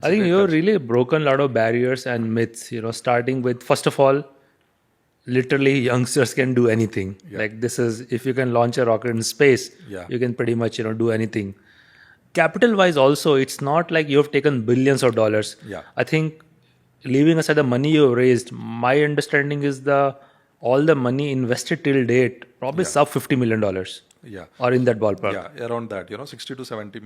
I think you've really broken a lot of barriers and myths, starting with, first of all, literally youngsters can do anything. Like this is, if you can launch a rocket in space, you can pretty much, do anything. Capital wise also, it's not like you've taken billions of dollars. I think leaving aside the money you raised, my understanding is all the money invested till date, probably sub $50 million. Or in that ballpark. Yeah, around that, 60 to 70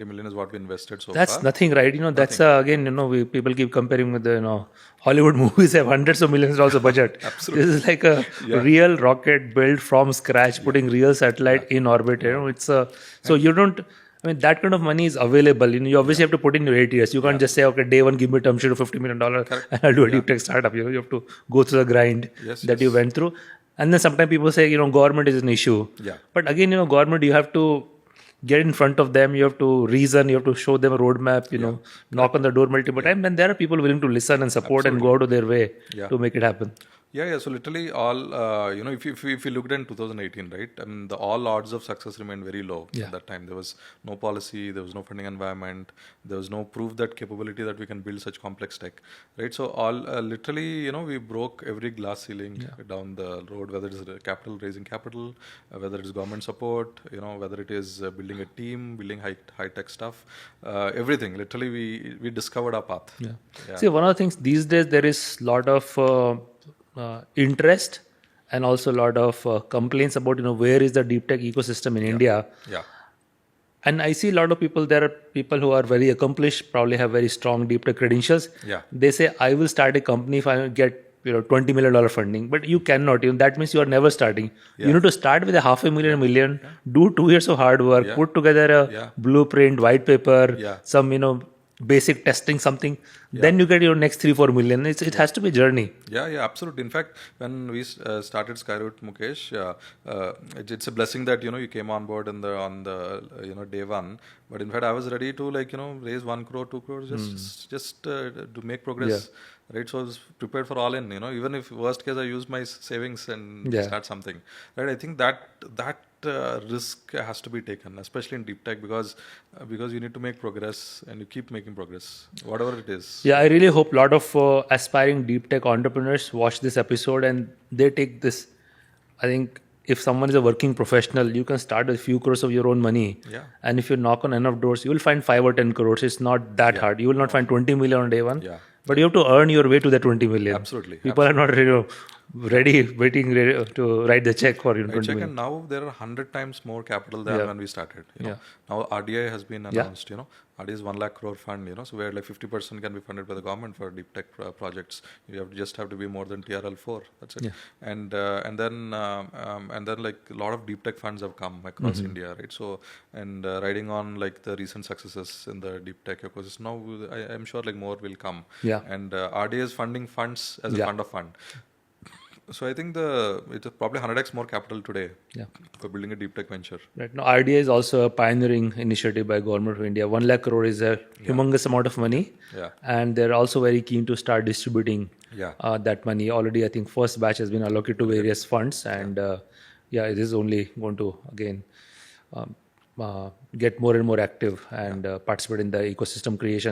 million is what we invested so That's far. nothing, right? That's again, people keep comparing with the, Hollywood movies have hundreds of millions also budget. Absolutely. This is like a real rocket built from scratch, putting real satellite in orbit. It's so you don't. I mean, that kind of money is available. You obviously have to put in your 8 years. You can't just say, okay, day one, give me a term sheet of $50 million and I'll do a deep tech startup. You have to go through the grind that you went through. And then sometimes people say, government is an issue. But again, government, you have to get in front of them. You have to reason. You have to show them a roadmap, knock on the door multiple times. And there are people willing to listen and support and go out of their way to make it happen. Yeah. So literally all, if you looked in 2018, right? I mean, all odds of success remained very low at that time. There was no policy, there was no funding environment, there was no proof that capability that we can build such complex tech, right? So all literally, we broke every glass ceiling down the road, whether it is raising capital, whether it is government support, whether it is building a team, building high tech stuff, everything. Literally, we discovered our path. See, one of the things these days there is a lot of interest and also a lot of complaints about where is the deep tech ecosystem in India. And I see a lot of people, there are people who are very accomplished, probably have very strong deep tech credentials. They say, I will start a company if I get $20 million funding. But you cannot. That means you are never starting. You need to start with $500,000, $1 million, do 2 years of hard work, put together a blueprint, white paper, some basic testing, something. Then you get your next 3-4 million. It has to be a journey. Yeah, absolutely. In fact, when we started Skyroot, Mukesh, it's a blessing that you came on board on the day one. But in fact, I was ready to raise 1 crore, 2 crores just to make progress. Right, so I was prepared for all in. Even if worst case I use my savings and start something. Right, I think that risk has to be taken, especially in deep tech, because you need to make progress and you keep making progress, whatever it is. Yeah, I really hope a lot of aspiring deep tech entrepreneurs watch this episode and they take this. I think if someone is a working professional, you can start with a few crores of your own money. And if you knock on enough doors, you will find 5 or 10 crores. It's not that hard. You will not find 20 million on day one. But you have to earn your way to that 20 million. Absolutely. People are not ready to write the check for 20 million. And now there are 100 times more capital than when we started. Now RDI has been announced. RDI is 1 lakh crore fund. So where 50% can be funded by the government for deep tech projects. You just have to be more than TRL4. That's it. And then like a lot of deep tech funds have come across India, right? So riding on the recent successes in the deep tech ecosystem, now I'm sure more will come. And RDI is funding funds as a fund of fund. So I think it's probably 100x more capital today for building a deep tech venture. Right now, RDI is also a pioneering initiative by Government of India. 1 lakh crore is a humongous amount of money, and they're also very keen to start distributing that money. Already, I think first batch has been allocated to various funds, and it is only going to again get more and more active and participate in the ecosystem creation.